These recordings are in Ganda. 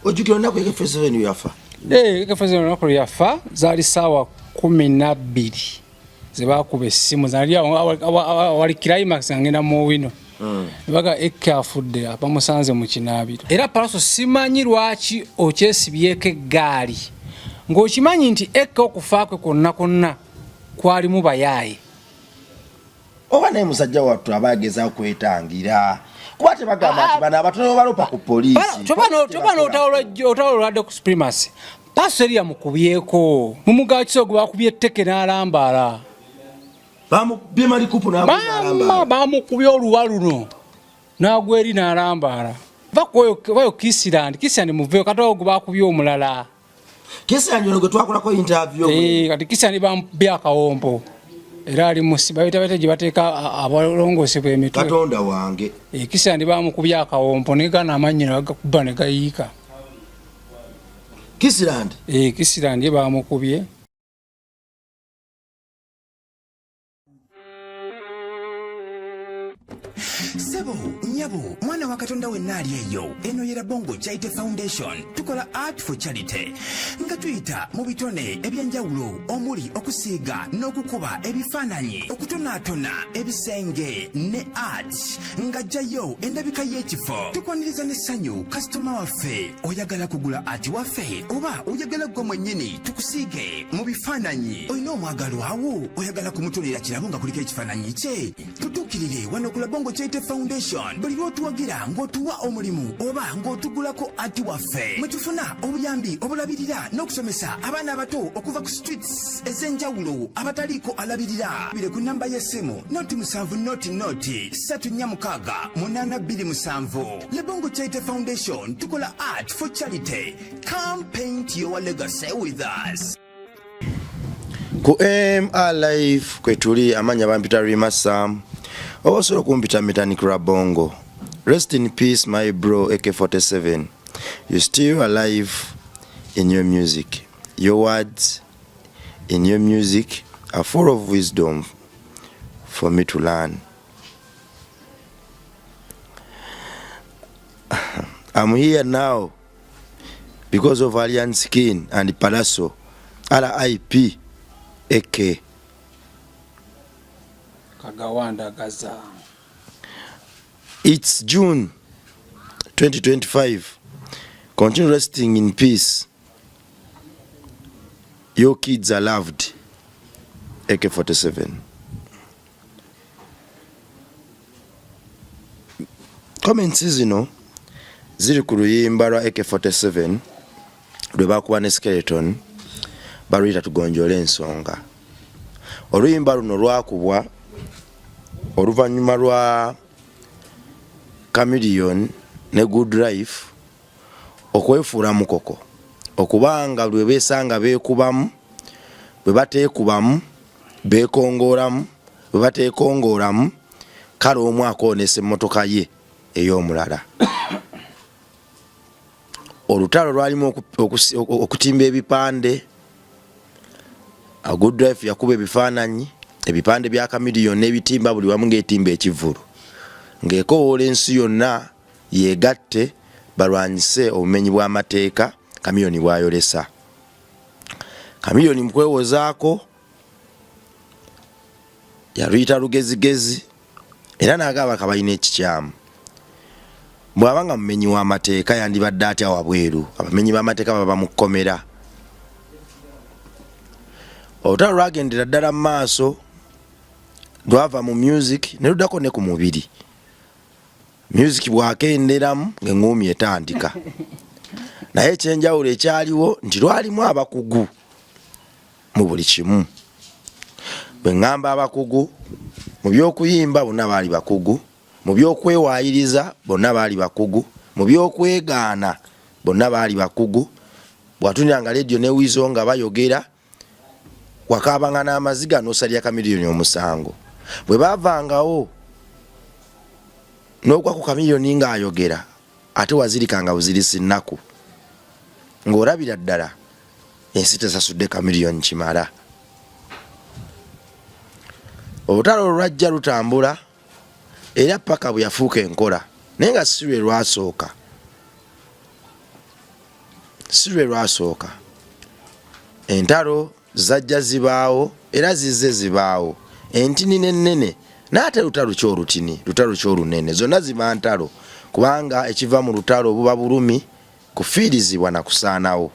ojukira nako AK47 yafa AK47 nako yafa zali sawa 12 zebakuba essimu zali wali climax ngenda mu wino baga ekafudde abamusanze mu kinabiro era Pallaso simanyi lwaki okyesibyeko eggaali ng'okimanyi nti ekka okufaakwe konna kwali mu bayaye oba naye musajja wattu abagezaako kwetangira kuba tebagamba nti bano abatono balopa ku poliisi tobano otawolwadde ku supremacy Pallaso eri yamukubyeko mumugaa Kisogo bakubye etteke n'alambaala bamubye malikupu n'alambaala bamukubye oluwa luno n'agweri n'alambaala bayo Kisirandi muveyo katogo gwe bakubye omulala Kisirandi ono gwe twakolako interview kati Kisirandi bamubye akawompo era ali musiba bete gye bateeka abalongoose bw'emitwe Katonda wange Kisirandi bamukubye akawompo ne gana amanyina bagakuba ne gayiika Kisirandi bamukubye Sebo, nyabo, mwana wa Katonda wenna ali eyo. Eno yera Bongo Charity Foundation. Tukola art for charity. Nga tuyita mu bitone ebyenjawulo omuli okusiiga n'okukuba ebifaananyi, okutonaatona ebisenge ne art. Nga jjayo endabika y'ekifo. Tukwaniriza n'essanyu kasitoma waffe oyagala kugula art waffe oba oyagala gwe mwennyini tukusiige mu bifaananyi. Olina omwagalo awo oyagala kumutolera kirabo nga kuliko ekifaananyi kye. Tutuukirire wano ku Bongo Charity Foundation. Buli lw'otuwagira ng'otuwa omulimu oba ng'otugulako ati waffe mwe tufuna obuyambi obulabirira n'okusomesa abaana abato okuva ku streets ez'enjawulo abataliiko alabirira. Bire ku namba y'essimu noti 7 noti 346 827. Le Bongo Charity Foundation tukola art for charity. Come paint your legacy with us. Ku MR Live kwetuli amanya bampita Rimasam osobola kumpita Metanikura Bongo. Rest in peace my bro AK47. You're still alive in your music. Your words in your music are full of wisdom for me to learn. I'm here now because of Alien Skin and Pallaso. RIP AK Kagawanda Gaza. It's June 2025. Continue resting in peace. Your kids are loved. AK47. Comments zino ziri ku luyimba lwa AK47 lwe bakuba ne Skeleton baluyita tugonjole ensonga. Oluyimba luno lwakubwa oluvannyuma lwa Chameleon ne Good Life okwefuula mukoko okubanga lwe beesanga beekubamu bwe bateekubamu beekongolamu bwe bateekongolamu kale omu akoonesa emmotoka ye ey'omulala. Olutalo lwalimu okutimba ebipande. Good Life yakuba ebifaananyi ebipande bya Chameleon n'ebitimba buli wamu ng'etimba ekivulu ng'ekowoola ensi yonna yeegatte balwanyise obumenyi bw'amateeka Chameleon bw'ayolesa. Chameleon mu kwewozaako yaluyita lugezigezi era n'agamba kabalina ekikyamu. Bw'aba nga mumenyi w'amateeka yandibadde atya wabweru, abamenyi b'amateeka baba mu kkomera. Olutalo lwagendera ddala mu maaso lwava mu music ne luddako ne ku mubiri. Music bwakenderamu ng'enguumi etandika. Naye ekyenjawulo ekyaliwo nti lwalimu abakugu mu buli kimu. Bwe ŋŋamba abakugu mu by'okuyimba bonna baali bakugu, mu by'okwewaayiriza bonna baali bakugu, mu by'okwegaana bonna baali bakugu. Bw'atunuuliranga leediyo ne Wizo nga bayogera wakaabanga n'amaziga n'osalya Chameleon omusango. Bwe baavangawo n'ogwa ku Chameleon ng'ayogera ate wazirikanga buzirisi nnaku ng'olabira ddala ensi tesasudde Chameleon kimala. Olutalo lwajja lutambula era paka bwe yafuuka enkola naye nga si lwe lwasooka. sirwe lwasooka entalo zajja zibaawo era zizze zibaawo entini n'ennene n'ate lutalo ky'olutini lutalo ky'olunene zonna ziba ntalo kubanga ekiva mu lutalo buba bulumi kufiirizibwa na kusaanawo.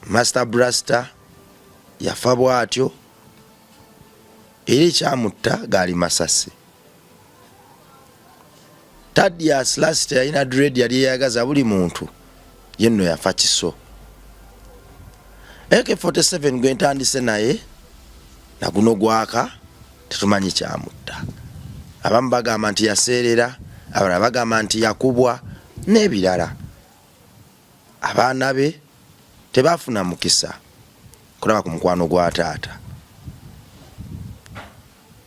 Master Blaster yafa bw'atyo eri kyamutta gaali Masasi. Thaddeus Last yalina dread yali yeeyagaza buli muntu yenno yafa kiso. AK47 gwe ntandise naye na guno gwaka tetumanyi kyamutta. Abamu bagamba nti yaseerera, abalala bagamba nti yakubwa n'ebirala. Abaana be tebaafuna mukisa kulaba ku mukwano gwa taata.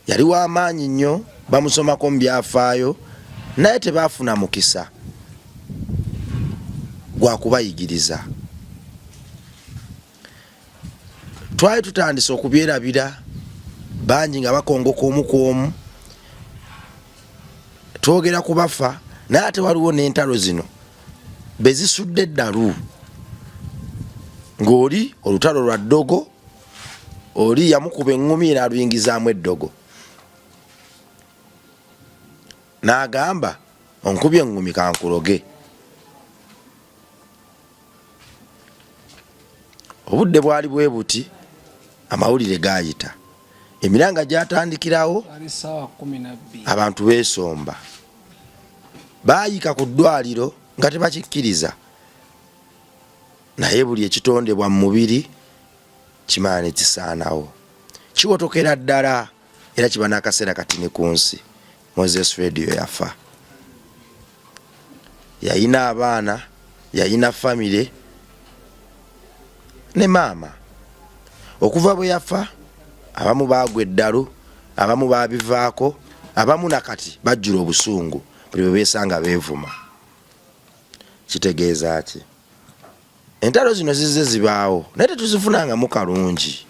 Yali w'amaanyi nnyo, bamusomako mu byafaayo naye tebaafuna mukisa gwa kubayigiriza. Twali tutandise okubyerabira bangi nga bakongoka omu ku omu, twogera ku bafa naye ate waliwo n'entalo zino bezisudde eddalu ng'oli olutalo lwa ddogo, oli yamukuba eŋŋumi n'aluyingizaamu eddogo n'agamba onkubye eŋŋumi kankuloge. Obudde bwali bwe buti, amawulire gaayita, emiranga gyatandikirawo, abantu beesomba, baayika ku ddwaliro nga tebakikkiriza, naye buli ekitondebwa mu mubiri kimala ne kisaanawo. Kiwotokera ddala era kiba n'akaseera katini ku nsi. Moses Radio yafa. Yayina abaana, yayina famire ne maama. Okuva bwe yafa, abamu baagwa eddalu, abamu baabivaako, abamu nakati bajjula obusungu buli bwe beesanga beevuma. Kitegeeza ki? Entalo zino zizze zibaawo naye tetuzifunangamu kalungi.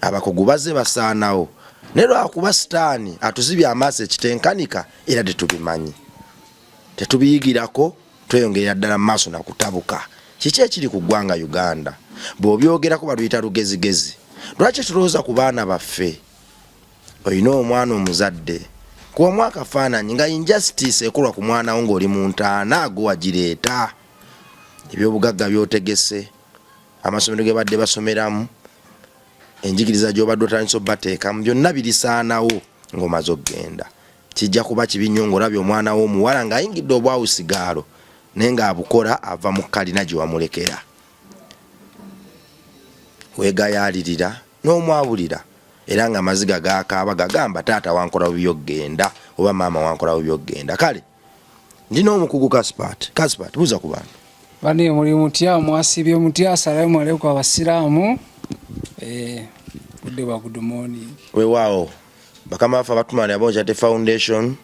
Abakugu bazze basaanawo ne lwakuba sitaani atuzibye amaaso ekitenkanika era tetubimanyi. Tetubiyigirako, tweyongerera ddala mu maaso na kutabuka. Kiki ekiri ku ggwanga Uganda? Bw'obyogerako baluyita lugezigezi. Lwaki tulowooza ku baana baffe? Olina omwana omuzadde kuba mwaka faananyi nga injustice ekolwa ku mwana wo ng'oli mu ntaana agowagireeta. Ebyobugagga byotegese, amasomero ge badde basomeramu, enjigiriza gy'obadde otandise obbateekamu, byonna birisaanawo ng'omaze okgenda. Kijja kuba kibi nnyo ng'olabye omwana w'omuwala ng'ayingidde obwawusigaalo naye ng'abukola ava mu kalina gye wamulekera. Weegayaalirira n'omwabulira era nga amaziga gaakaaba gagamba taata wankola bubi okgenda oba maama wankola bubi okgenda. Kale ndina omukugu Kaspat buuza ku bantu bani muli mutya mwasibye mutya asalamu alaykum abasiraamu. Good morning. Weewaawo bakama bafa batumani abo Chate Foundation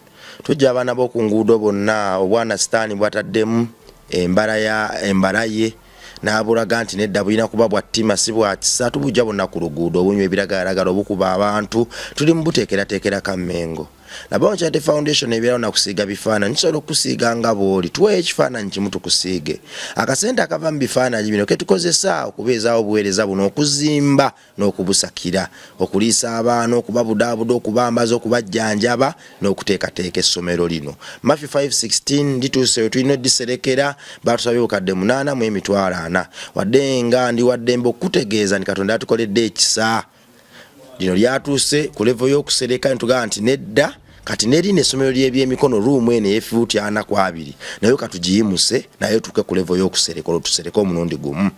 tujja abaana b'oku nguudo bonna obwana sitaani bwataddemu embala ye n'abulaga nti nedda bulina kuba bwa ttima si bwa kisa, tubujja bonna ku luguudo obunywa ebiragalalagala obukuba abantu tuli mu buteekerateekera Kamengo. Nabwo Chate Foundation ebyerawo nakusiiga bifaananyi kisobola okusiiga nga bw'oli, tuweeyo ekifaananyi kimu tukusiige. Akasente akava mu bifaananyi bino ke tukozesa okubeezaawo obuweereza buno, okuzimba n'okubusakira, okuliisa abaana, okubabudaabuda, okubambaza, okubajjanjaba n'okuteekateeka essomero lino. Matthew 5:16 lituuse we tulina oddiserekera baatusabye obukadde 8 mu emitwalo 40. Wadde nga ndi waddembe okutegeeza nti Katonda yatukoledde ekisa. Lino lyatuuse ku level y'okusereka ntugamba nti nedda kati neri n'essomero ly'ebyemikono ruumu eno efuuti 42 nayo katugiyimuse nayo tuke ku level y'okusereka olutusereka omulundi gumu.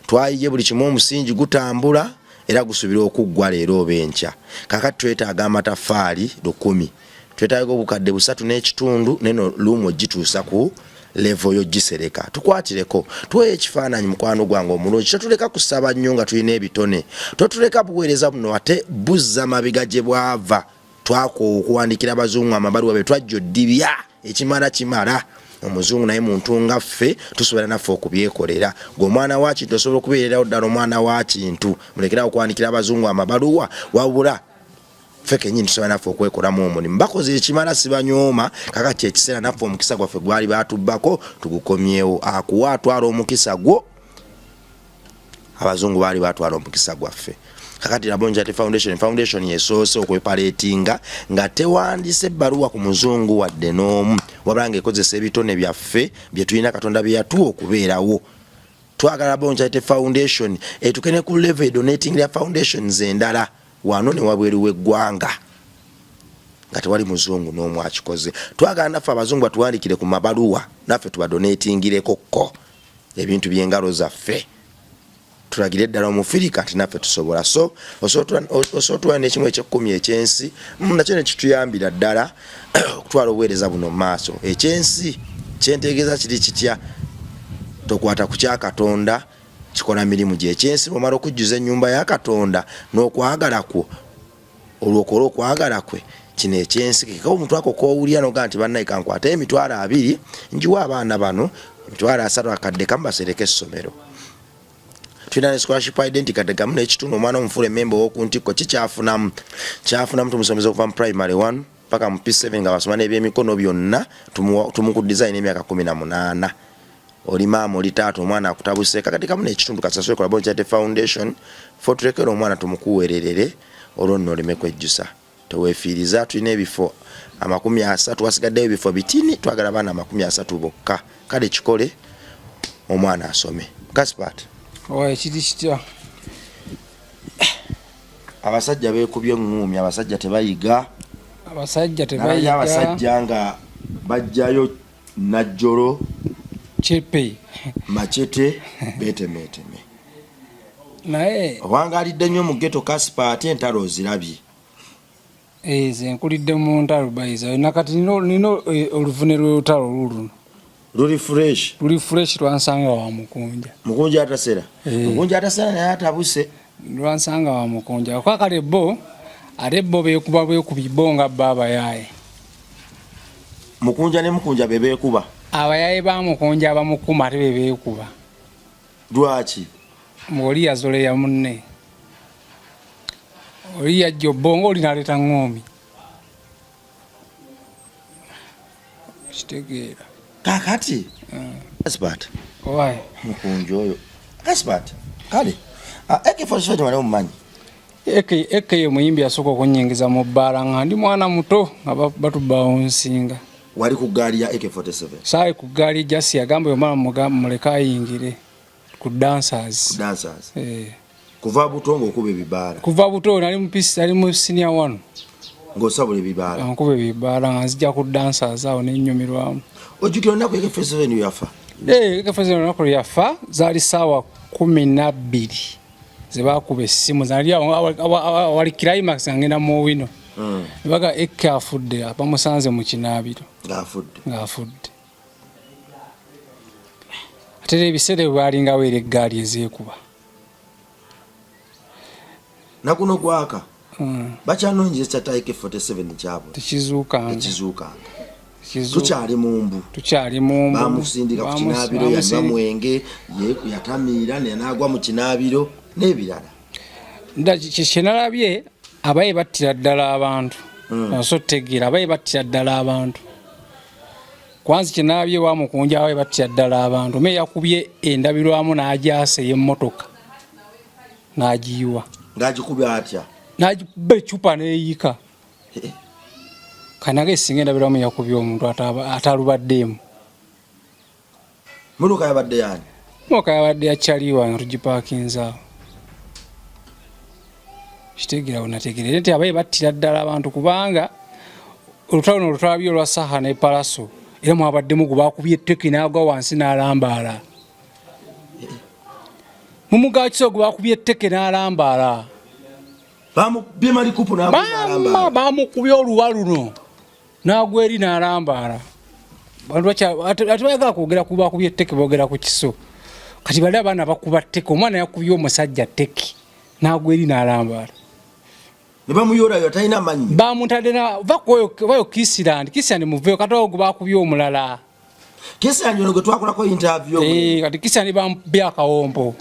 Twayiye buli kimu omusingi gutambula era gusubira okuggwa leero oba enkya. Kakati twetaaga amataffaali 10. Twetaaga obukadde 3.5 neno luumu ogituusa ku level y'ogisereka. Tukwatireko tuweeyo ekifaananyi mukwano gwange omulungi, totuleka kusaba nnyo nga tulina ebitone, totuleka buweereza buno ate buzza mabiga gye bwava. Twakoowa okuwandikira abazungu amabaluwa be twajja oddibya ekimala omuzungu naye muntu nga ffe tusobola naffe okubyekolera. Ng'omwana wa kintu osobola okubeererawo ddala omwana wa kintu, mulekerawo okuwandikira abazungu amabaluwa wabula feke nyinyi tusobola naffe okwekolamu omulimu bakoze ekimala sibanyooma kakati ekiseera naffe omukisa gwaffe gwali batubbako tugukomyewo akuwa atwala omukisa gwo abazungu bali batwala omukisa gwaffe kakati Rabongo Charity Foundation yesoose okwepaletinga nga tewandise ebbaluwa ku muzungu wadde n'omu wabula ng'ekozesa ebitone byaffe bye tulina Katonda bye yatuwa okubeerawo twagala Rabongo Charity Foundation etukene ku level donating ya foundations endala wano ne wabweru w'eggwanga nga tewali muzungu n'omu akikoze twagala naffe abazungu batuwandikire ku mabaluwa naffe tubadonatingireko ko ebintu by'engalo zaffe tulagire ddala omufirika nti naffe tusobola so osootula n'ekimu eky'ekkumi ekyensi nakyo ne kituyambira ddala okutwala obuweereza buno mu maaso ekyensi kyentegeeza kiri kitya tokwata ku kya Katonda kikola mirimu gy'ekyensi bw'omala okujjuza ennyumba ya Katonda n'okwagala kwo olwokola okwagala kwe kino ekyensi kikawo omuntu ako koowulira noga nti bannaye kankwata emitwalo 2 njiwa abaana bano emitwalo 3 akadde kamu basereke essomero tulina ne scholarship identity kade gamu n'ekitundu omwana omufule member w'okuntikko kikyafunamu tumusomeza okuva mu primary 1 paka mu P7 nga basoma n'ebyemikono byonna tumuku design emyaka 18 oli maama oli taata omwana akutabuse kakati kamu n'ekitundu kasasule ku Rabongo Charity Foundation fo tulekera omwana tumukuweererere olwo nno oleme kwejjusa teweefiiriza tulina ebifo 30 wasigaddeyo ebifo bitini twagala abaana 30 bokka kale kikole omwana asome Kaspat oye kiri kitya abasajja beekubye ngumi abasajja tebayiga abasajja nga bajjayo najjolo chepe machete betemeteme naye owangalidde nnyo mu ghetto Kaspat entalo ozirabye ze nkulidde mu ntalo bayiza nakati nino oluvune lw'olutalo luluno luli fresh lwansanga wa mukunja atasera mukunja atasera naye atabuse lwansanga wa mukunja kwakale bo alebbo beekuba nga baba yaye mukunja ne mukunja beekuba abayaye ba mukunja abamukuma ate beekuba lwaki oli yazole ya munne oli yajjo bongo olinaleta ngomi kitegeera kakati Kaspat owaye mukunja oyo Kaspat kale AK47 wale omumanyi eke muyimbi asooka okunyingiza mu bbaala nga ndi mwana muto nga batubbawo nsinga wali ku gaali ya AK47 saali ku gaali jasi yagamba omwana muleka ayingire ku dancers kuva buto ng'okuba ebibaala kuva buto nali mu senior 1 ng'osabula ebibaala nkuba ebibaala nga nzija ku dancers awo n'ennyumirwamu ojjukira olunaku AK47 yafa AK47 olunaku yafa zaali ssaawa 12 zebakuba essimu zali wali climax ngenda mu wino baga Eke afudde bamusanze mu kinaabiro ng'afudde ate ebiseera bwalinga weera eggaali ezeekuba nakuno gwaka bakyanonyeza kyata AK47 kyabo tekizuukanga tukyali mumbu bamusindika ku kinaabiro yanywa mwenge yatamiira nenagwa mu kinaabiro n'ebirala kyenalabye abaye battira ddala abantu oso tegeera abaye battira ddala abantu kwanza kyenalabye wa mukunja abaye battira ddala abantu me yakubye endabirwamu n'agyasa ey'emmotoka n'agiyiwa ng'agikubya atya n'agikuba ecupa n'eyika kanaga esinga endabirwamu yakubye omuntu atalubaddeemu motoka yabadde yani motoka yabadde yakyaliwa nga tugipaakinzaawo kitegeera onategeera nti abaye battira ddala abantu kubanga olutalo olutwalabye olwa Saha ne Palaso era mwabaddemu gwe baakubye etteke n'agwa wansi n'alambaala mumugakiso gwe baakubye etteke n'alambaala bamukubye oluwa luno n'agwa eri n'alambaala ate bayagala kwogera ku baakubye etteke boogera ku kiso kati bali abaana bakuba tteke omwana yakubye omusajja tteke n'agwa eri n'alambaala ne bamuyoolayo talina manyi bamutadde vayo Kisirand muveyo kati ogwo baakubye omulala Kisirand ono gwe twakolako interview kati Kisirand bamubye akawompo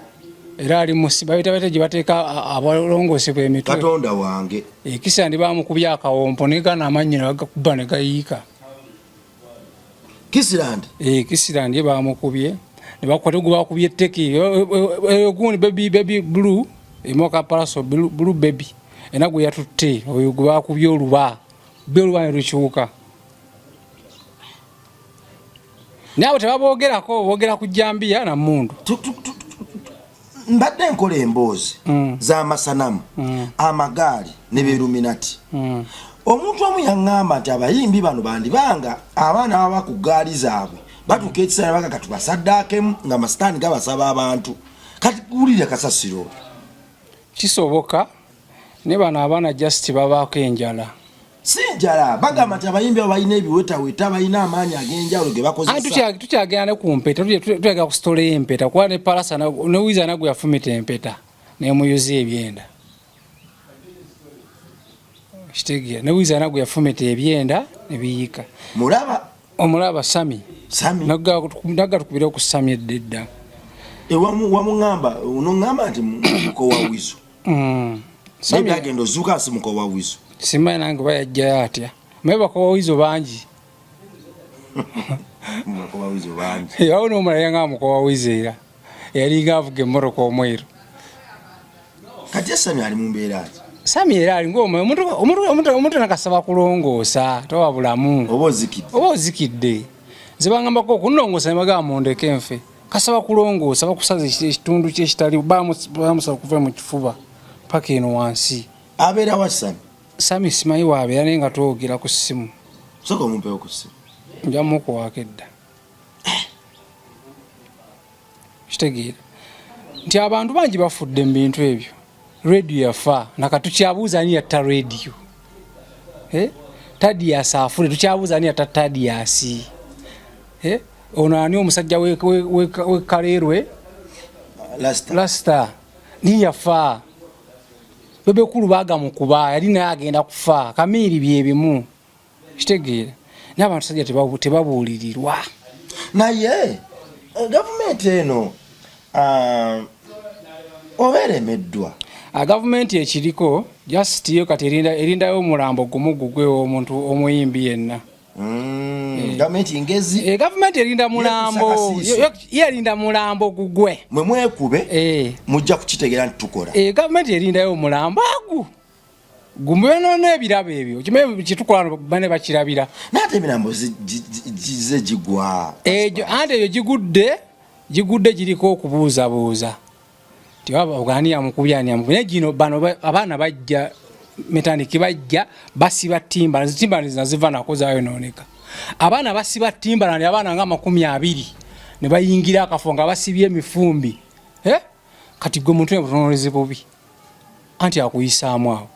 era ali musiba bitabete jibateeka abalongosebwa emitwe Katonda wange kisa ndi bamukubya akawompo negana amanyira bagakuba ne gayiika Kisirand kisirandi bamukubye ne bakwata bakubye teki ogundi baby blue emoka paraso blue baby enago yatutte oyo bakubye oluba beluba ruchuka nabo tebabogerako bogera ku Jambia na mundu mbadde nkola emboozi z'amasanamu amagaali ne beruminati omuntu omu yaŋŋamba nti abayimbi bano bandibanga abaana baba ku gaali zaabwe batuuka ekiseera baga katubasaddaakemu nga masitaani gabasaba abantu kati wulira kasasiro kisoboka ne bano abaana just babaako enjala si njala bagamba nti abayimbi abo balina ebiwetaweta balina amaanyi ag'enjawulo ge bakozesa tukyagenda ne ku mpeta tuyagala ku sitole y'empeta kuba ne Palasa ne Wiza nagwe yafumita empeta nemuyuza ebyenda kitegeera ne Wiza nagwe yafumita ebyenda ne biyiika omulaba Sami nagga tukubira ku Sami eddedda wamuŋŋamba unoŋŋamba nti muko wa Wizo Sami agenda ozuuka si muko wa Wizo simanyi nange bayajjayo atya maye bakowawizo bangi yawo n'omulala yanga mukowawizo era yalinga avuga emmoroka omweru kati Sami ali mu mbeera ki Sami era ali omuntu nakasaba kulongoosa towa bulamu oba ozikidde zibangambako okunongoosa ne bagamba mundeke enfe kasaba kulongoosa bakusaza ekitundu kyekitali bamusaba kuva mu kifuba paka eno wansi abeera wa Sami simanyi waabeera naye nga twogera ku ssimu soka omumpewo ku ssimu njamukuwaako edda kitegeera nti abantu bangi bafudde mu bintu ebyo rediyo yafa nakatukyabuuza ani yatta rediyo Tadias afudde tukyabuuza ani yatta Tadias ono ani omusajja w'ekaleerwe Lasta ni yafa bebekulu bagamukuba yali naye agenda kufa Kamiiri bye bimu kitegeera n'abantu sajja tebabuulirirwa naye gavumenti eno obeeremeddwa gavumenti ekiriko just yo kati erindayo omulambo gumugugwe omuntu omuyimbi yenna gavumenti ngezi gavumenti erinda mulambo yerinda mulambo gugwe mwe mwekube mujja kukitegera nti tukola gavumenti erindayo omulambo agu gumweno n'ebirabo ebyo kimanye kitukola bane bakirabira nate emirambo gize gigwa ejo ante eyo gigudde giriko okubuuzabuuza tiwabagani amukubya gino bano abaana bajja metandiki bajja basiba timba ziva nakozayo noneka abaana basiba timba ndi abaana nga 20 ne bayingira akafo nga basibye emifumbi kati gwe muntu ebutonoleze bubi anti akuyisaamu awo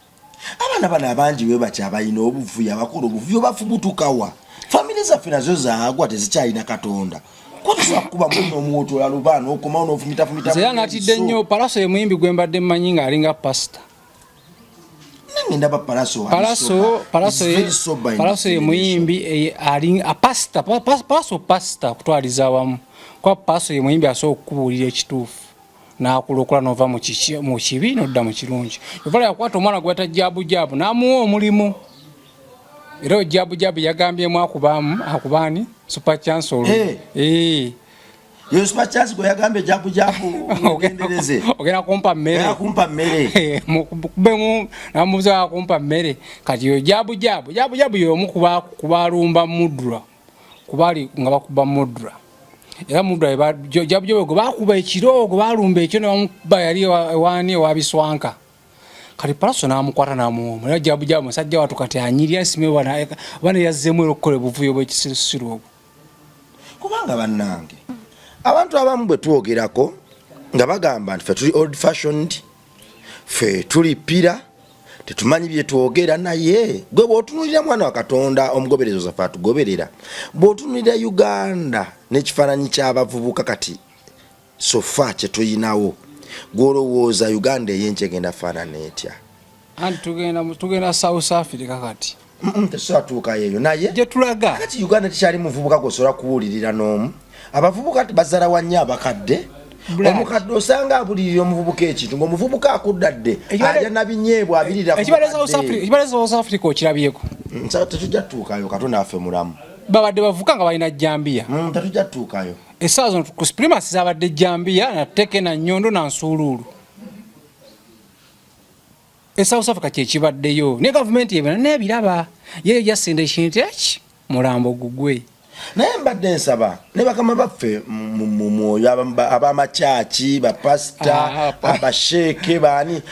abaana bano abangi we bakyabalina obuvuyo abakulu obuvuyo bafubutukawa famire zaffe nazo zaagwa tezikyalina Katonda kutusa kuba muno omuwotola lubaana okoma onofumita zera natidde nnyo Palaso ye muyimbi gwe mbadde mmanyi nga alinga pastor ndaba Palaso ye muyimbi alinga pastor pastor kutwaliza awamu kwa Palaso ye muyimbi asobola okukubuulira ekituufu n'akulokola nova mu kibi n'odda mu kirungi yovala yakwata omwana gwe yata Jabu n'amuwa omulimu era Jabu yagambyemu akubaani super chancellor yo super chancellor gwe yagambye Jabu ogendereze ogenda kumpa mmere mukubemu namubuza kumpa mmere kati yo Jabu y'omu kubalumba mudra kubali nga bakuba mudra era mudra Jabu gwe bakuba ekiroogo balumba ekyo ne bamukuba yali ewaani ewabiswanka kati Palaso n'amukwata n'amuwoma era Jabu musajja watu kati anyirya nsime bana yazzeemu era okukola obuvuyo bw'ekisirusiru obwo kubanga bannange abantu abamu bwe twogerako nga bagamba nti ffe tuli old fashioned ffe tuli pira tetumanyi bye twogera naye gwe bw'otunulira mwana wa Katonda omugoberezo zaffe atugoberera bw'otunulira Uganda n'ekifaananyi ky'abavubuka kati sofa kye tuyinawo gwolowooza Uganda ey'enkyegenda faanana etya anti tugenda South Africa kati tetusatuuka yeeyo naye gye tulaga kati Uganda tekyali muvubuka gwosobola kuwulirira n'omu abavubuka bazala wa nnyo abakadde omukadde osanga abulirira omuvubuka ekintu ng'omuvubuka akuddadde alya nabinyeebwa abirira ekibalezo South Africa okirabyeko tetujja tutuukayo katonda affe mulamu babadde bavuka nga balina jambiya tetujja tutuukayo essaawa zono ku supremacy zabadde jambiya na teke na nyondo na nsuuluulu South Africa kyekibaddeyo ne gavumenti yebana nebiraba yeyo jasenda ekintu eki mulambo gugwe naye mbadde nsaba ne bakama baffe mu mwoyo abamakyaki bapasita abasheeke baani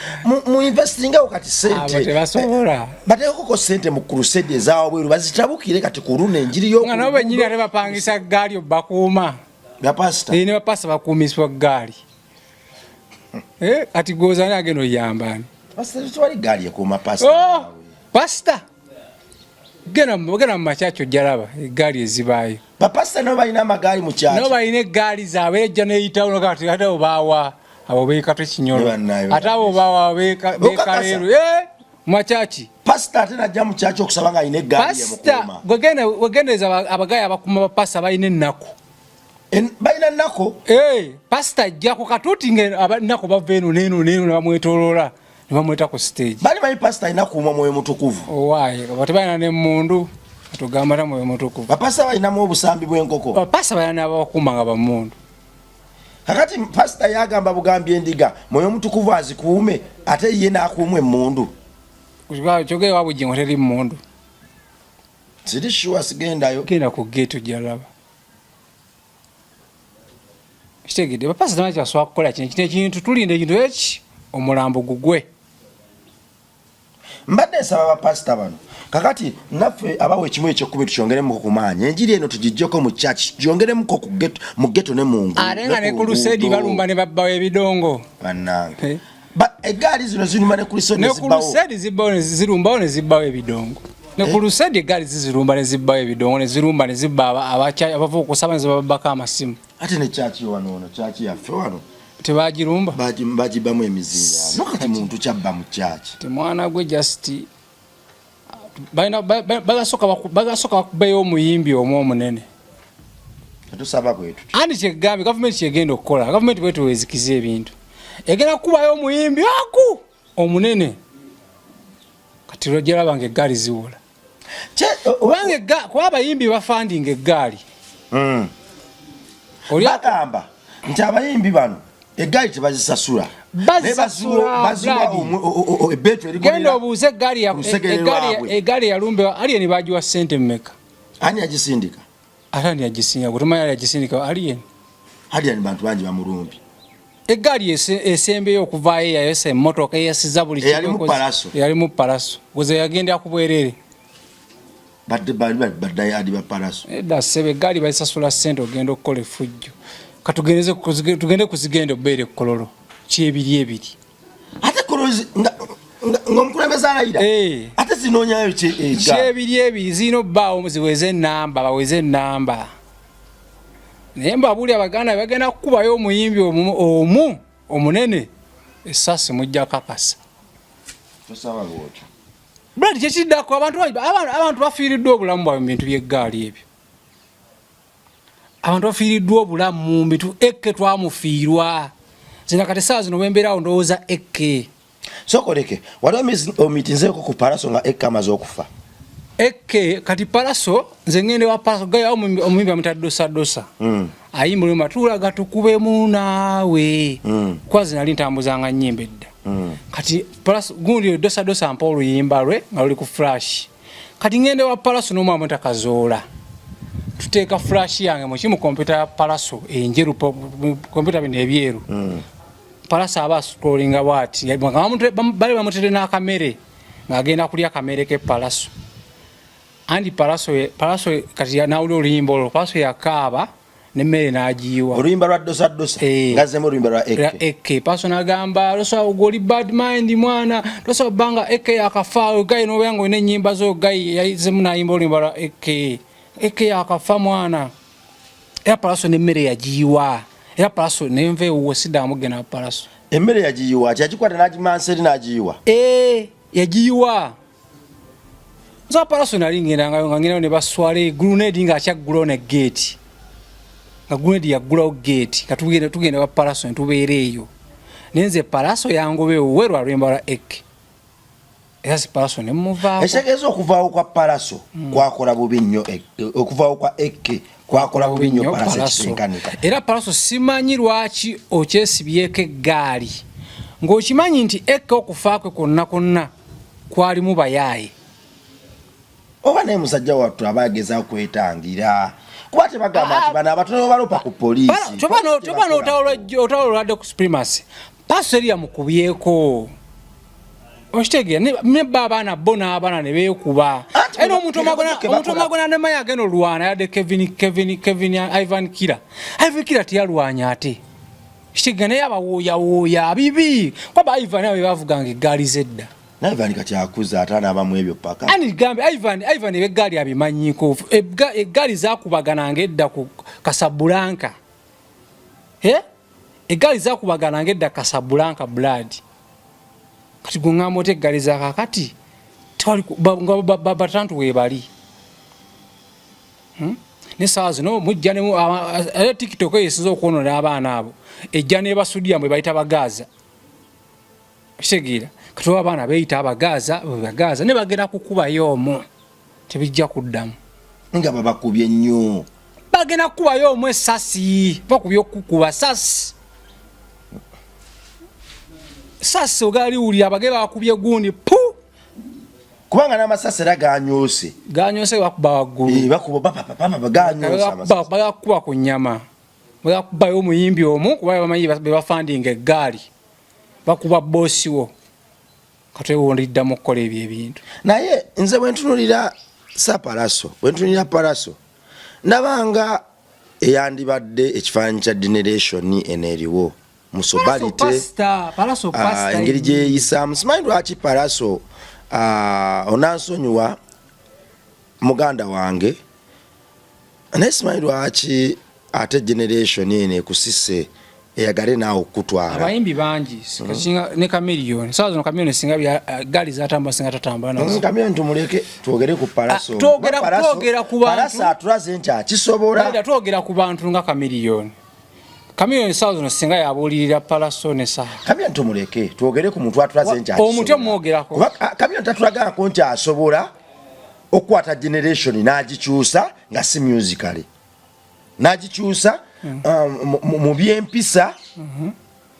mu investingawo kati sente tebasobola bateekoko sente mu crusade ezawabweru bazitabukire kati ku luno enjiri nga nabo benyini ate bapangisa gaali bakuuma bapasita ne bapasita bakuumiswa gaali ati goozani agenda oyambaani tewali gaali ekuuma pasita pasita gena mu makyaki ojjalaba egaali ezibaayo bapasita nabo balina amagaali mu kyaki nabo balina egaali zaabwe ejja neyitawo kati ate obaawa abo beekatw ekinyolo ate abo baawa beekaleeru makyaki pasita ate najja mu kyaki okusaba nga alina egaali yemukuuma wegendereza abagaali abakuuma bapasita balina ennaku balina nnako pasita ajja ku katuuti ngaennaku bava eno neeno nebamwetoloola nebamweta ku stage bali manyi pasita alina kuuma mwoyo mutukuvu owaaye bati balina nemundu atugamba ta mwoyo mutukuvu bapasita balinamu obusambi bw'enkoko bapasita balina nabakuuma nga bamundu kakati pasita yagamba bugambi endiga mwoyo mutukuvu azikuume ate ye n'akuuma emmundu kyogere wabujingo teri mundu siri sure sigendayo genda ku geeto jalaba kitegedde bapasita temakyasobola kukola kintu tulinde ekintu eki omulambo gugwe mbadde nsaba bapasita bano kakati naffe abawa ekimu ekyokkuba tukyongeremuko ku maanyi enjiri eno tugijjeko mu church gyongeremuko mu geto ne mu ngulu ate nga ne ku lusedi balumba ne babbawo ebidongo bannange egaali zino zirumba ne ku lusedi ne ku lusedi zirumbawo ne zibbawo ebidongo ne ku lusedi egaali zizirumba ne zibbawo ebidongo ne zirumba ne zibba abava okusaba ne zibabbako amasimu ate ne kyaki wano ono kyaki yaffe wano tebagirumba bagibbamu emizinga nokati muntu kyabba mu kyaki temwana gwe just bagasooka bakubayo omuyimbi omu omunene tusaba bwetu andi kyegambye gavumenti kyegenda okukola gavumenti bwetu wezikiza ebintu egenda kukubayo omuyimbi aku omunene kati lwogyalabanga eggaali ziwula kuba abayimbi bafandinga eggaali bagamba nti abayimbi bano egaali tebazisasula genda obuuze egaali eyalumbewa aliyeni bagiwa sente mmeka ani agisindika ate ani agisindika gutumanyi ali agisindika aliyeni bantu bangi bamulumbi egaali esembeyo okuvaayo eyayose emmotoka eyasiza buli eyali mu palaso goze yagendera ku bwerere badde adi ba palaso edda sebe egaali bazisasula sente ogenda okukola effujjo tugende kuzigenda obeere kololo kyebiri ebiri ate kololo ng'omukulembeze alayira ate zinoonyayo kyebiri ebiri zirina obbaawo ziweze ennamba baweze ennamba naye mbabuli abaganda bagenda kukubayo omuyimbi omu omunene essasi mujja kakasa brad kyekiddako abantu bafiiriddwa obulamu bwabwe mu bintu by'eggaali ebyo abantu bafiiriddwa obulamu mu bintu ekke twamufiirwa zina kati essaawa zino bwembeerawo ndowooza ekke sokoleke wali omitinzeeko ku palaso nga ekke amaze okufa ekke kati palaso nze ngende wa palaso gayo omuyimbi amutaddosadosa ayimba olwemba tuulaga tukubemu naawe kwazi nali ntambuzanga nnyimba edda kati palaso gundi dosadosa mpa oluyimba lwe nga luli ku flash kati ngende wa palaso n'omwamu takazoola tuteeka flash yange mukimu kompyuta ya palaso enjeru kompyuta bino ebyeru palaso aba scrollinga bwati bali bamutere n'akamere ng'agenda kulya akamere ke palaso andi palaso kati nawulira oluyimba olwo palaso yakaaba nemmere n'agiyiwa oluyimba lwa dosadosa ngazemu oluyimba lwa eke palaso n'agamba losobola goli bad mind mwana tosobola bbanga eke yakafa gayi n'obeera nga olina ennyimba zo gayi yayizemu n'ayimba oluyimba lwa eke yakafa mwana era palaso nemmere yagiyiwa era palaso nenva ewuwe siddamu genda palaso emmere yagiyiwa kyagikwata n'agimanseri n'agiyiwa yagiyiwa nsoba palaso nali ngendangayo nga ngendayo ne baswala grenade nga akyaggulawo ne geeti nga gundi yagulawo gate katugenda wa Palaso ntubeereeyo nenze Palaso yangobe werwa lwemba lwa ek era si Palaso ne muvaako esegezo okuvaawo kwa Palaso kwakola bubi nnyo okuvaawo kwa ek kwakola bubi nnyo Palaso era Palaso simanyi lwaki okyesibyeko eggaali ng'okimanyi nti ek okufaakwe konna kwali mu bayaaye oba naye musajja wattu abagezaako kwetangira kuba tebagamba nti bano abatono balopa ku poliisi tobano otawolo lwadde ku supremacy Palaso eri yamukubyeko okitegeera nebba abaana bo n'abaana ne beekuba era omuntu omagona ne mayi agenda olwana yadde Kevin Ivan Killer teyalwanya ate kitegeera naye abawooyawooya bibi kwaba Ivan abe bavuganga eggaali zedda Ivan kati akuza atanabamu ebyo paka ani gambe Ivan ebeggaali abimanyiko eggaali zakubagananga edda ku Casablanca eggaali zakubagananga edda Casablanca blood kati gungamba oti eggaali za kakati batantu webali ne saa zino mujja ne TikTok yesinza okwonona abaana abo ejja nebasudya mwe bayita bagaaza kitegeera kati abaana beeyita abagaaza ne bagenda kukubayo omwo tebijja kuddamu nga babakubye nnyo bagenda kukubayo omwo essasi bakubye okukuba sasi ogali wulira bage bakubye gundi pu kubanga n'amasasi era ganyoose bakuba waggulu bagakuba ku nnyama bagakubayo omuyimbi omu kuba bamanyi bebafandinga eggaali bakuba boosi wo katewondiddamu okukola ebyo ebintu naye nze bwentunulira Palaso ndabanga eyandibadde ekifaananyi kya generation eneriwo musobalite engeri gyeyisaamu simanyi lwaki Palaso onansonyiwa muganda wange naye simanyi lwaki ate generation ene ekusise eyagale naawe okutwala abayimbi bangi ne Chameleone saa zino Chameleone singa bya gali zatamba singa tatambula nazo Chameleone tumuleke twogere ku Palaso twogera ku bantu Palaso atulaze nti akisobola twogera ku bantu nga Chameleone saa zino singa yabuulirira Palaso ne saa Chameleone tumuleke twogere ku muntu atulaze nti akisobola omuntu omwogerako Chameleone tatulagako nti asobola okukwata generation n'agikyusa nga si musically n'agikyusa mu byempisa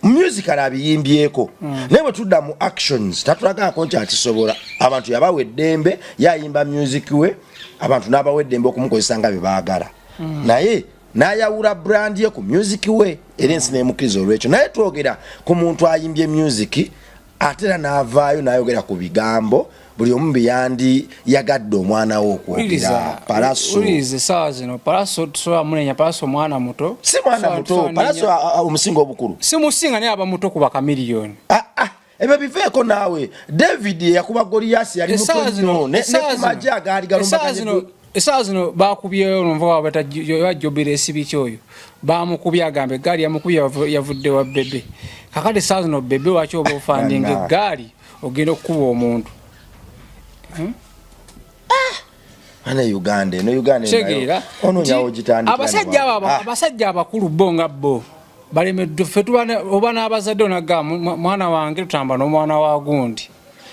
musical abiyimbyeko naye bwe tudda mu actions tatulagako nti akisobola abantu yabawa eddembe yayimba music we abantu n'abawa eddembe okumukozesa nga bye baagala naye n'ayawula brand ye ku music we era ensi n'emukkiriza olwekyo naye twogera ku muntu ayimbye music ate era n'avaayo n'ayogera ku bigambo buli omu biyandi yagadde omwana we okwogera Palaso ulize saa zino Palaso tusobola munenya Palaso mwana muto si mwana muto Palaso omusinga obukulu si musinga naye aba muto kuba Chameleone ebyo biveeko naawe David yakuba Goliath yali muto nnyo ne kumaje agaali galumbaganye saa zino bakubyeyo nomva bajjobera esibiki oyo bamukubye agambe eggaali yamukubye yavudde wa bebe kakati saa zino bebe waki oba ofandinga eggaali ogenda okukuba omuntu Uganda abasajja abakulu bo nga bo balemedde ffe oba n'abazadde onaga mwana wange tutamba n'omwana wa gundi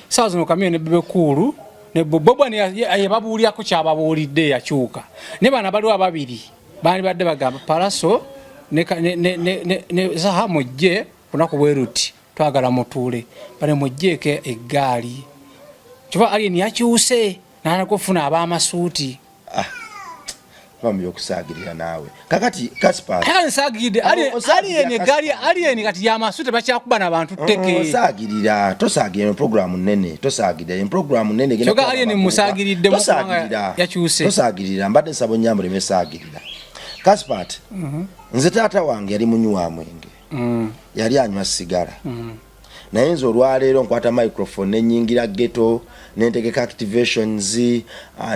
saa zino Chameleone ne Bebekulu ne Bobo ye babuulirako kyababuulidde yakyuka ne bana baliwo ababiri bani badde bagamba Palaso ne Zaha mujje kunaku bweruti twagala mutuule bale mujjeeko eggaali kiba alien yakyuse n'anakufuna ab'amasuuti bambi okusaagirira naawe kakati Caspar saagiride alien kati y'amasuuti bakyakuba n'abantu tteke tosaagirira programu nnene kyoga alien musaagiridde yakyuse tosaagirira mbadde nsaba onnyamba oleme saagirira Caspar nze taata wange yali munywi wa mwenge yali anywa sigala naye nze olwaleero nkwata microphone nenyingira ghetto nentegeka activations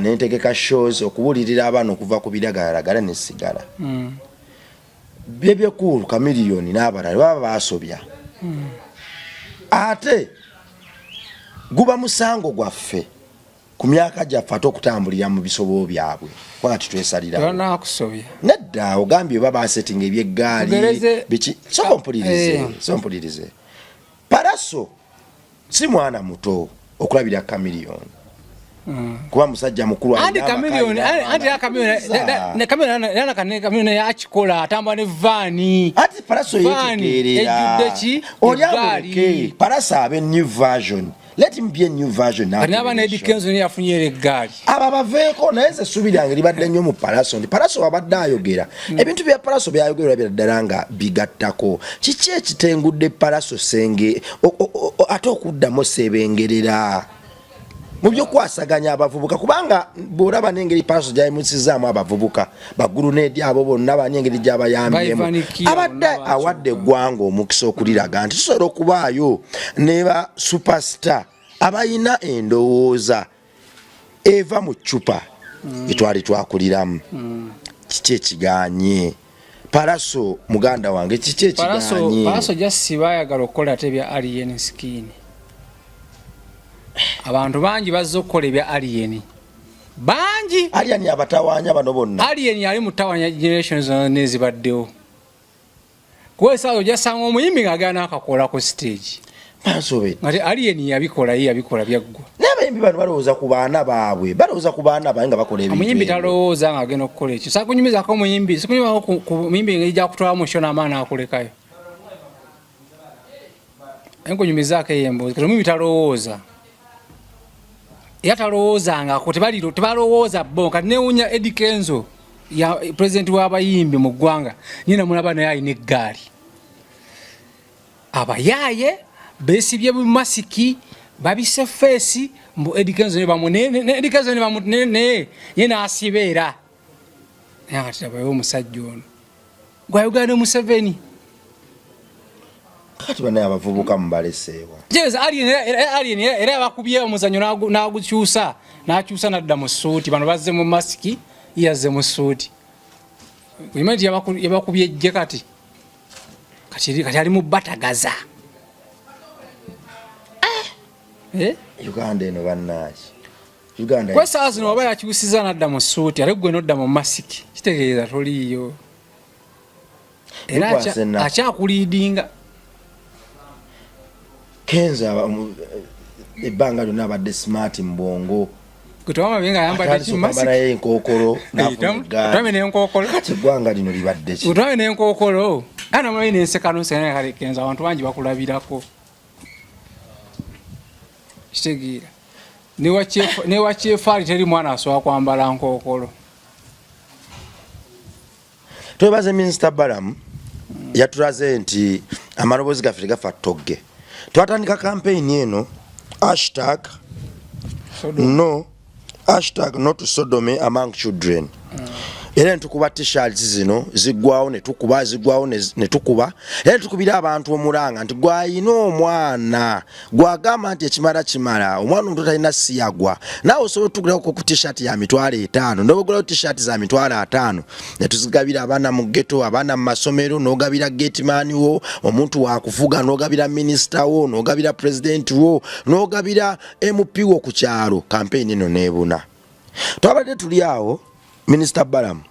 nentegeka shows okubuulirira abaana okuva ku biragalalagala nesigala Bebekulu Chameleone n'abalala baba basobya ate guba musango gwaffe ku myaka gyaffe ate okutambulira mu bisobo byabwe kubanga titwesalira banakusobya nedda ogambye baba basetting ebyeggaali biki sompulirize Paraso si mwana muto okulabira Chameleon kuba musajja mukulu andi Chameleon yakikola atamba ne vani ati Paraso yetegerera ejjuddeki Paraso abe new version. Let him be a new version now. Kanaba na Edikenzo ni afunyere eggaali. Aba baveeko naye ze subira ngeri badde nnyo mu Paraso. Ndi Paraso wabadde ayogera. Ebintu bya Paraso byayogera biraddala nga bigattako. Kiki ekitengudde Paraso senge ate okuddamu sebengerera. Mu byokwasaganya abavubuka kubanga bw'olaba n'engeri Paraso gy'ayimusizaamu abavubuka baggulu n'edi abo bonna n'engeri gy'abayambyemu abadde awadde eggwanga omukisa okuliraga nti tusobola okubaayo ne ba superstar abayina endowooza eva mu ccupa etwali twakuliramu kiki ekiganye Paraso muganda wange kiki ekiganye Paraso jasi baayagala okukola tebya alien skin. Abantu bangi bazze okukola ebya alien bangi alien abatawaanya bano bonna alien yali mutawanya generations nezibaddewo kwesa ojasanga omuyimbi ng'agaana akakola ku stage Paraso ngati alien yabikola byaggwa n'abayimbi bano balowooza ku baana baabwe nga bakola ebintu omuyimbi talowooza ng'agenda okukola ekyo sakunyumizaako omuyimbi sikunyumizaako ku muyimbi ngeri gyakutwala mu shona amaana akulekayo enkunyumizaako eyemboozi kati omuyimbi talowooza yatalowoozanga ko tebalowooza bo kati newunya Edikenzo ya president w'abayimbi mu ggwanga nyina mulaba naye alina eggaali abayaaye beesibye mu masiki babise feesi mbu Edikenzo ye n'asibeera naye kati tabayo omusajja ono gwayogera ne Museveni kati banaye abavubuka mubaleseewa jeza alien era bakubye omuzanyo n'agukyusa n'adda mu suuti bano bazze mu masiki yazze mu suuti kulimenti yabakubye ejje kati ali mu batagaza Uganda eno bannaaki kwesaawa zino waba yakyusiza n'adda mu suuti ate gwe n'odda mu masiki kitegeeza toliiyo era akyakuliidinga Kenza ebbanga lyonna abadde smart mbongo kutwama benga yambadde kimasi bana enkokolo twame n'enkokolo kati eggwanga lino libadde ki twame n'enkokolo ana mwe n'ensekano sene kale Kenza abantu bangi bakulabirako kitegeera ne wakyefali teri mwana asobola kwambala nkokolo twebaze Minister Balamu yatulaze nti amaloboozi gaffe gafa togge twatandika campaign eno #no to sodomy among children era ntukuba t-shirts zino ziggwawo netukuba era tukubira abantu omulanga nti gwayina omwana gwagamba nti ekimala omwana omuntu talina siyagwa naawe osobola otugulako ku t-shirt ya $5 nobagulawo t-shirt za $5 netuzigabira abaana mu ghetto abaana mu masomero n'ogabira gateman wo omuntu wakuvuga n'ogabira minisita wo n'ogabira president wo n'ogabira MP wo ku kyalo campaign eno nebuna twabadde tuli awo Minister Balamu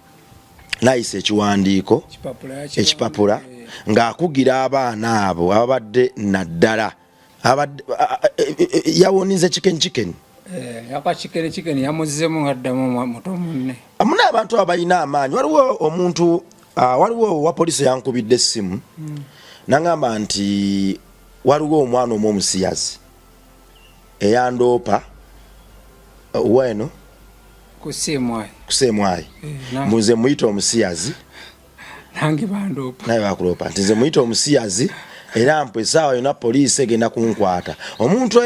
naise ekiwandiiko ekipapula ng'akugira abaana abo abadde naddala yawonize chicken yapa chicken yamuzzemu ngaddamu muto munne amuna abantu abayina amaanyi waliwo wa polisi yankubidde essimu nangamba nti waliwo omwana omusiyazi eyandoopa weno kusemwayi muze muyita omusiyazi nange bandopa naye bakulopa nti nze muyita omusiyazi era mpe essaawa yonna poliisi egenda kunkwata omuntu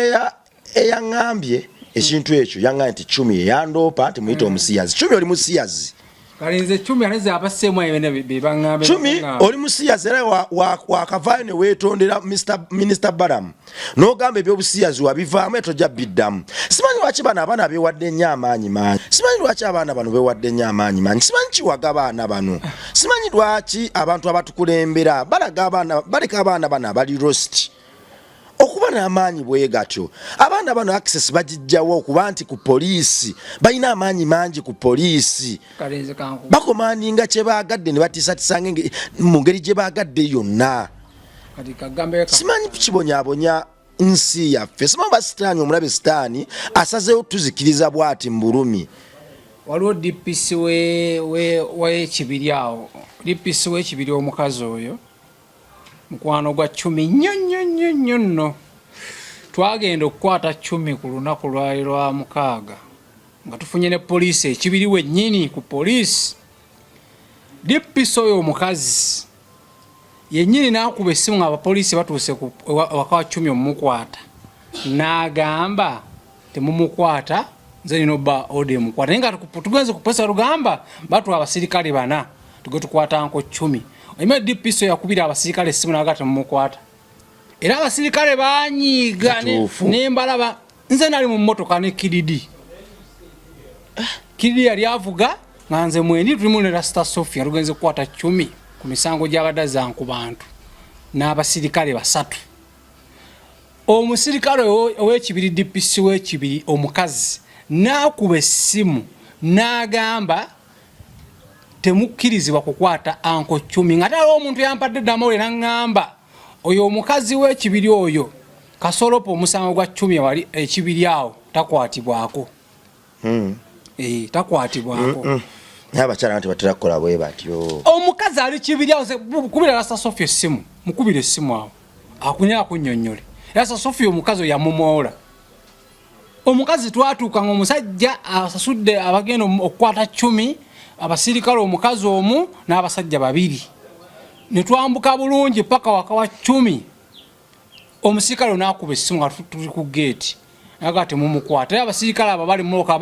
eyaŋŋambye ekintu ekyo yaŋŋambye nti Cumi eyandoopa nti muyita omusiyazi Cumi oli musiyazi kalinze Cumi aneze abasemwayi bebaŋŋambe Cumi oli musiyazi era wakavaayo ne weetondera Minister Balamu n'ogamba ebyobusiyazi wabivaamu etojja biddamu simanyi lwaki bano abaana beewadde nnyo amaanyi mangi simanyi lwaki abaana bano beewadde nnyo amaanyi mangi simanyi kiwaga abaana bano simanyi lwaki abantu abatukulembera baleka abaana bano abali roast okuba kuba n'amaanyi bwe gatyo abaana bano access bagijjawo okuba nti ku poliisi balina amaanyi mangi ku poliisi bakomandinga kye baagadde ne batiisatiisange mu ngeri gye baagadde yonna simanyi kibonyaabonya nsi yaffe simanyi basitaani omulabe sitaani asazeewo tuzikiriza bw'ati mu bulumi waliwo DPC w'ekibiri awo DPC w'ekibiri omukazi oyo mukwano gwa 10 nnyo nno twagenda okukwata 10 ku lunaku lwali lwa 6 nga tufunye ne poliisi ekibiri wennyini ku poliisi DPC oyo omukazi yennyini n'akuba essimu nga abapoliisi batuuse waka wa 10 omumukwata n'agamba temumukwata nze nina obba ode mukwata naye nga tugenze ku polisi balugamba batwa abasirikale 4 tuge tukwata nko 10 oyima DPC yakubira abasirikale essimu n'aga temumukwata era abasirikale banyiiga nembalaba nze nali mu mmotoka ne Kididi yali avuga nga nze mwendi tulimu ne Rasta Sofia tugenze kukwata 10 ku misango gy'abadde zanku bantu n'abasirikale 3 omusirikale ow'ekibiri DPC w'ekibiri omukazi n'akuba essimu n'agamba temukkirizibwa kukwata anko 10 nga taliwo omuntu yampadde ddamawule n'aŋŋamba oyo omukazi w'ekibiri oyo kasolopo omusango gwa 10 wali ekibiri awo takwatibwako takwatibwako abakyala nti batera kukola bwe batyo omukazi ali kibiri awo kubira Rasta Sofia essimu mukubira essimu awo akunyala kunnyonnyole Rasta Sofia omukazi yamumoola omukazi twatuuka nga omusajja asasudde abagenda okukwata 10 abasirikale omukazi omu n'abasajja 2 ne twambuka bulungi paka waka wa 10 omusirikale n'akuba essimu nga tuli ku gate naga temumukwata abasirikale abo bali muloka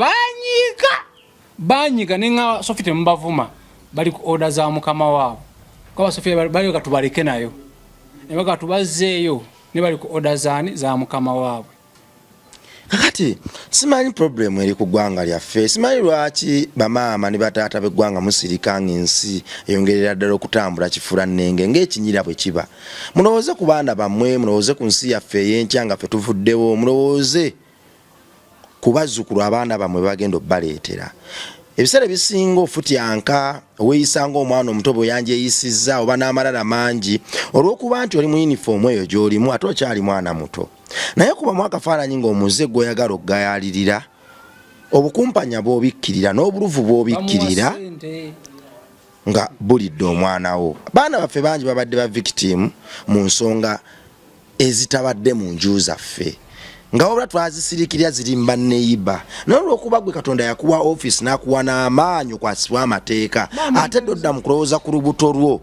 banyiga nenga Sofia temubavuma bali ku order za mukama waabo kwa Sofia bali katubaleke nayo ne baga tubazeeyo ne bali ku order za mukama waabo kakati simanyi problem eri ku ggwanga lyaffe simanyi lwaki bamaama ne bataata b'eggwanga musirikanga ensi eyongerera ddala okutambula kifula nnenge ng'ekinyira bwe kiba mulowooze ku baana bammwe mulowooze ku nsi yaffe ey'enkya nga ffe tuvuddewo mulowooze ku bazzukulu abaana bammwe bagenda obbaleetera ebiseera ebisinga ofutyanka weeyisanga omwana omuto bwe yanjeyisizza oba n'amalala mangi olw'okuba nti oli mu yunifoomu eyo gy'olimu ate okyali mwana muto naye kuba mu akafaananyi ng'omuze gw'oyagala okugayalirira obukumpanya bw'obikkirira n'obuluvu bw'obikkirira nga bulidde omwana wo baana baffe bangi babadde ba victim mu nsonga ezitabadde mu nju zaffe nga wabula twazisirikirya ziri mbanneyiba naye olw'okuba gwe Katonda yakuwa office n'akuwa n'amaanyi okwasibwa amateeka ate dodda mu kulowooza ku lubuto lwo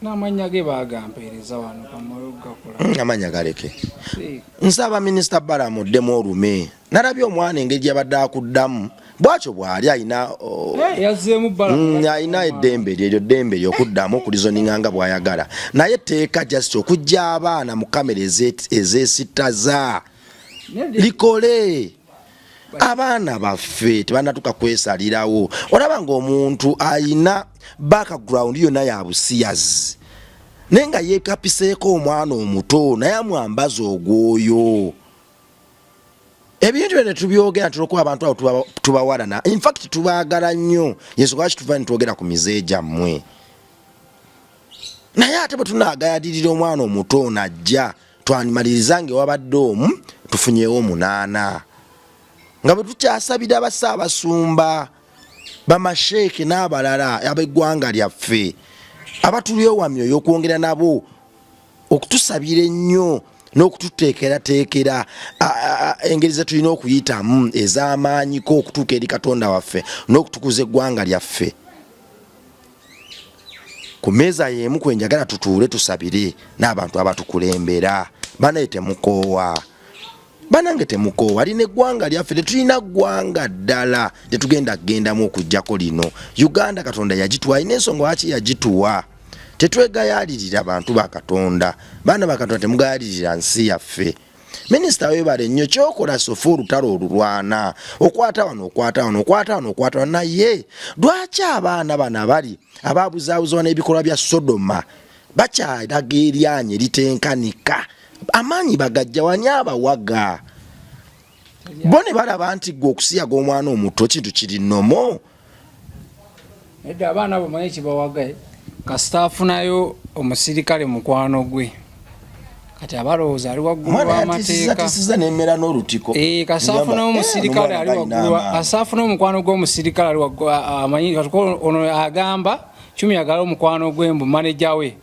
n'amanya ge bagampeereza wano kamogakola amanya galeke nsaba minisita balamuddemu olume nalabye omwana engeri gyabadde akuddamu bwakyo bw'ali alina eddembe eryo ddembe eryokuddamu okulizoninga nga bw'ayagala naye etteeka just okujja abaana mu kamera ezeesittaza likole abaana baffe tebanatuka kwesalirawo olaba ng'omuntu alina background yonna ya busiyazi naye nga yeekapiseeko omwana omuto naye amwambaza ogwoyo ebintu byo netubyogera tulwokuba abantu abo tubawalana in fact tubaagala nnyo yesu lwaki tuva nitwogera ku mize gyammwe naye ate bwe tunaagayalirira omwana omuto najja twanimaliriza wabadde omu tufunyeewo 8 nga bwe tukyasabira abasaabasumba bamasheeke n'abalala ab'eggwanga lyaffe abatulyowa myoyo okwongera nabo okutusabira ennyo n'okututeekerateekera engeri ze tulina okuyitamu ez'amaanyiko okutuuka eri Katonda waffe n'okutukuza eggwanga lyaffe ku mmeeza y'emu kwe njagala tutuule tusabire n'abantu abatukulembera banaye temukoowa banange temukoowa lino eggwanga lyaffe tetulina ggwanga ddala tetugenda kugendamu okujjako lino Uganda Katonda yagituwa n'ensonga lwaki yagituwa tetwegayalirira abantu ba Katonda baana ba Katonda temugayalirira nsi yaffe minisita webale nnyo kyokola sofa olutalo olulwana okwata wano naye lwaki abaana bano abali ababuzaabuzibwa n'ebikolwa bya Sodoma bakyalaga eryanyi eritenkanika Amaanyi bagajja wanyaba waga. Bone balaba nti gwe okusiyaga omwana omuto kintu kiri nomo. Edda abaana bamanyi kibawagaye. Kasitaafu nayo omusirikale mukwano gwe. Kati abalowooza ali waggulu w'amateeka. Tisiza n'emmera n'olutiko. Kasitaafu n'omusirikale ali waggulu. Kasitaafu n'omukwano gw'omusirikale ali waggulu amanyi ono agamba Chumi agala omukwano gwe mbu manager we.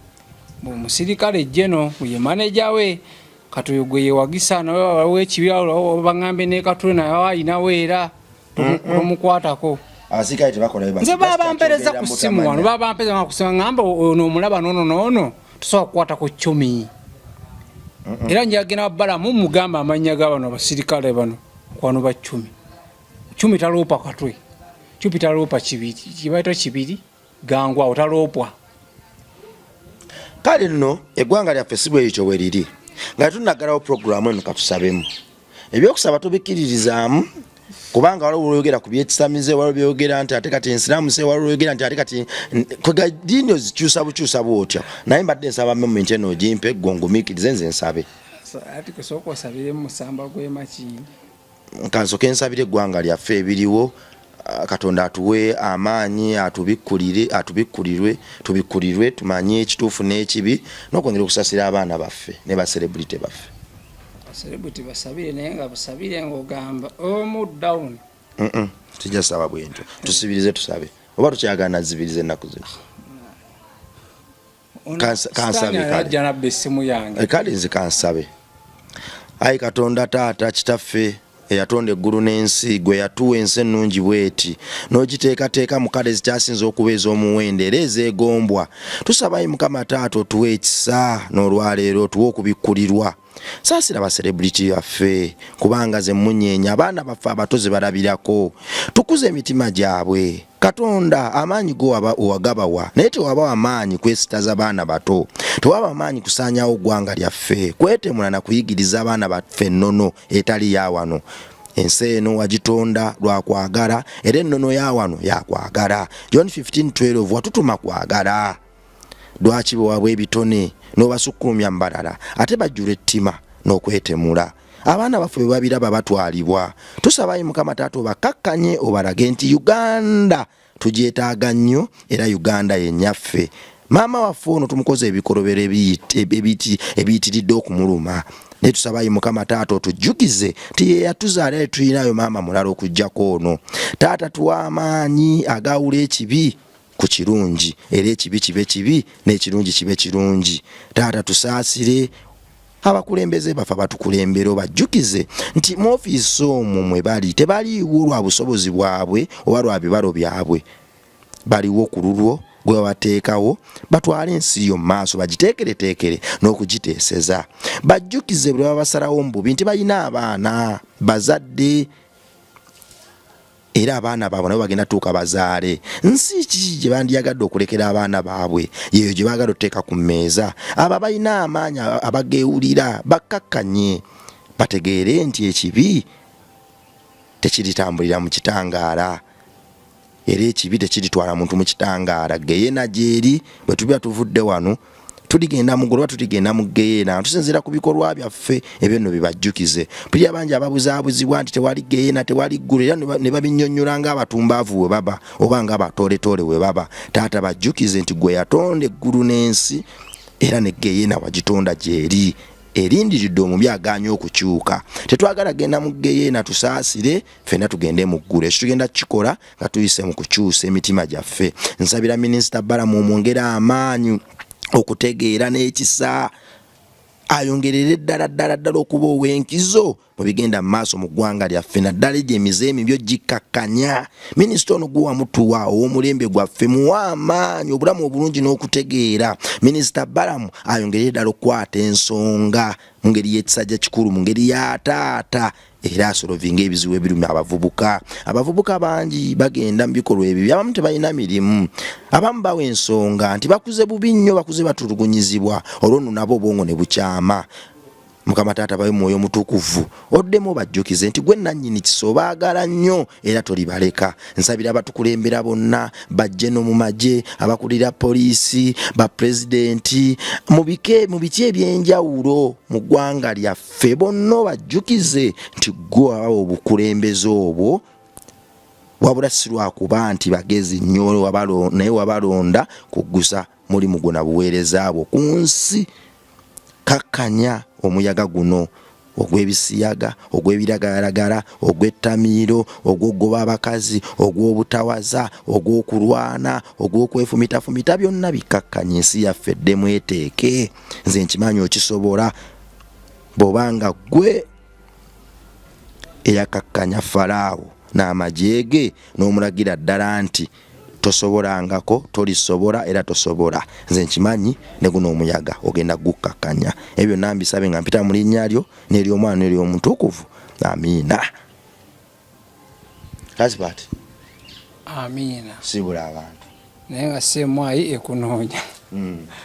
Omusirikale jeno ye manager we. Katoyo gwe yewagisa nawe w'ekibira baŋŋambe ne Katule naye ayina weera omukwatako. Abasirikale tebakola bibasa. Nze babampereza ku ssimu wano babampereza ku ssimu ngamba ono omulaba noono tusobola kukwata ku Chumi. Era njagina balamu mugamba amanya g'abano abasirikale bano kwano ba Chumi. Chumi taloopa Katwe. Chumi taloopa kibiri. Kibaito kibiri gangwa otaloopwa. Kale nno eggwanga lyaffe si bwe lityo bwe liri. Nga tunaggalawo puroguramu eno katusabemu. Ebyokusaba tubikiririzaamu kubanga waliwo olwogera ku byekisamize waliwo byogera nti ate kati ensiramu se waliwo olwogera nti ate kati kwega ddiini ozikyusa bukyusa bwotyo naye mbadde nsaba mementi eno ogimpe gongumiikirize nze nsabe ati kusooka osabire mu musamba gw'emakinyi kansoke nsabire eggwanga lyaffe ebiriwo Katonda atuwe amaanyi tubikkulirwe tumanye ekituufu n'ekibi n'okwongera okusasira abaana baffe ne baselebrity baffe. Celebrity basabire naye nga busabire ng'ogamba omu down. Tujja saba bwento tusibirize tusabe oba tukyagana zibirize ennaku zino. Kansabe kale nabbe essimu yange kale nze kansabe. Ayi Katonda taata kitaffe eyatonda eggulu n'ensi gwe yatuwa ensi ennungi bweti n'ogiteekateeka mu kale zikyasinza okubeeza omuwendo era ezeegombwa tusabayi Mukama taata otuwe ekisa n'olwaleero otuwe okubikkulirwa. Saasira ba celebrity yaffe kubanga ze munyeenya abaana baffe abato ze balabirako tukuze emitima gyabwe. Katonda amaanyi go owagabawa naye tewabawa amaanyi kwesitaza abaana bato tewaba amaanyi kusaanyawo ggwanga lyaffe kwetemula na kuyigiriza abaana baffe ennono etali yaawano. Ensi eno wagitonda lwakwagala era ennono yaawano yakwagala. John 15:12 watutuma kwagala. Lwaki bwabwe ebitone n'obasukkulumya mbalala ate bajjula ettima n'okwetemula. Abaana baffe bwe babiraba batwalibwa. Tusabayi Mukama taata obakakkanye obalage nti Uganda tugyetaaga nnyo era Uganda yennyaffe. Maama waffe ono tumukoze ebikolobero ebiyitiridde okumuluma. Ne tusabayi Mukama taata otujjukize nti ye yatuzaala tulinayo maama mulala okuggyako ono. Taata tuwa amaanyi agaawula ekibi ku kirungi era ekibi kibe kibi n'ekirungi kibe kirungi. Taata tusaasire abakulembeze bafa batukulembera bajjukize nti mu ofiisi omwo mwe bali tebaliiwo lwa busobozi bwabwe oba lwa bibalo byabwe baliwo ku lulwo gwe bateekawo batwale ensi yo mu maaso bagiteekereteekere n'okugiteeseza. Bajjukize bwe baba basalawo mu bubi nti balina abaana bazadde era abaana baabwe nabo bagenda tuuka bazaale. Nsi ki gye bandyagadde okulekera abaana baabwe yeyo gye baagala oteeka ku mmeeza. Abo balina amaanyi abageewulira bakkakkanye bategeere nti ekibi tekiritambulira mu kitangaala era ekibi tekiritwala muntu mu kitangaala. Geyeena gyeri bwe tuba tuvudde wano tuligenda mu ggulu tuligenda mu Geyeena tusinziira ku bikolwa byaffe ebyo nno bibajjukize. Buli abangi ababuzaabuzibwa nti tewali Geyeena tewali ggulu era ne babinnyonnyola ng'abatumbaavu we baba oba ng'abatooletoole we baba. Taata bajjukize nti gwe yatonda eggulu n'ensi era ne Geyeena wagitonda gyeri erindiridde omubi agaanye okukyuka. Tetwagala genda mu Geyeena tusaasire ffenna tugende mu ggulu. Ekyo tugenda kikola nga tuyise mu kukyusa emitima gyaffe. Nsabira Minisita Balamu omwongera amaanyi okutegeera n'ekisa ayongerere ddala okuba ow'enkizo mu bigenda mu maaso mu ggwanga lyaffe naddala egyo emize emibyo gikkakkanya. Minisita ono gwe wamutuwa ow'omulembe gwaffe muwa amaanyi obulamu obulungi n'okutegeera. Minisita Balamu ayongerere ddala okukwata ensonga mu ngeri y'ekisajja kikulu mu ngeri ya taata era asolovinga ebizibu ebirumya abavubuka. Abavubuka bangi bagenda mu bikolwa ebibi abamu tebalina mirimu abamu bawa ensonga nti bakuze bubi nnyo bakuze batulugunyizibwa olwo nno nabo obwongo ne bukyama. Mukama Taata bawe mwoyo mutukuvu oddemu bajjukize nti gwe nannyini kiso baagala nnyo era tolibaleka. Nsabira abatukulembera bonna bajje no mu magye abakulira poliisi bapulezidenti mu biki ebyenjawulo mu ggwanga lyaffe bonna bajjukize nti gwe abawa obukulembeze obwo wabula si lwakuba nti bagezi nnyo naye wabalonda kuggusa mulimu gwo na buweereza bwo ku nsi. Kakkanya omuyaga guno ogw'ebisiyaga ogw'ebiragalagala ogw'ettamiiro ogw'ogoba abakazi ogw'obutawaza ogw'okulwana ogw'okwefumitafumita byonna bikakkanya ensi yaffe eddemu eteeke. Nze nkimanyi okisobola bw'obanga ggwe eyakakkanya Falaawo n'amagye ge n'omulagira ddala nti tosobolangako tolisobola era tosobola. Nze nkimanyi ne guno omuyaga ogenda gukkakanya. Ebyo nambisabe nga mpita mu linnya lyo n'eri omwana n'eri omutukuvu. Amiina. Kasipati. Amiina. Sibula abantu. Naye nga Ssemwayi ekunoonya.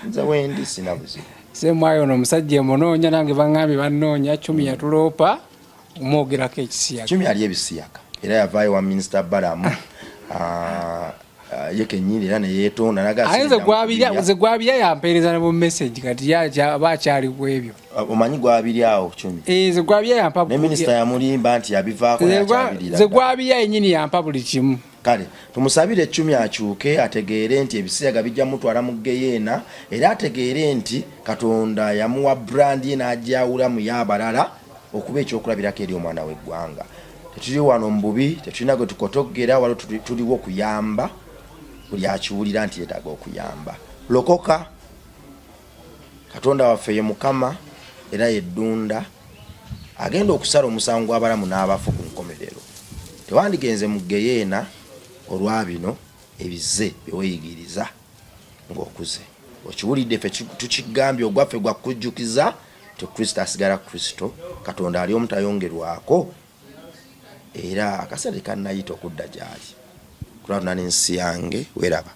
Nze wendi sina buzibu. Ssemwayi ono omusajja emunoonya nange bangambye bannoonya 10 yatuloopa omwogerako ekisiyaga. 10 yali ebisiyaga era yavaayo wa minisita Balamu yekenyini era ne yeetonda ze gwabirya yampeereza mu message kati bakyali ku ebyo. Omanyi gwabirya awo 10. Ze gwabirya yampa ne minisita yamulimba nti yabivaako yakyabirira. Ze gwabirya yennyini yampa buli kimu. Kale tumusabire 10 akyuke ategeere nti ebisiyaga bijja mutwala mu geyeena era ategeere nti Katonda yamuwa brand ye n'ajawula mu y'abalala okuba ekyokulabirako eri omwana w'eggwanga. Tetuli wano mu bubi tetulina gwe tukotogera waliwo tuliwo okuyamba buli akiwulira nti yeetaaga okuyamba. Lokoka. Katonda waffe ye Mukama era yeddunda agenda okusala omusango gw'abalamu n'abafu ku nkomerero. Tewandigenze mu geyeena olwabino ebize byeweyigiriza ng'okuze. Okiwulidde ffe tukigambye ogwaffe gwa kujjukiza ti Kristo asigala Kristo. Katonda ali omu tayongerwako era akasale kannayita okudda gy'ali. Kulabuna n'ensi yange weraba.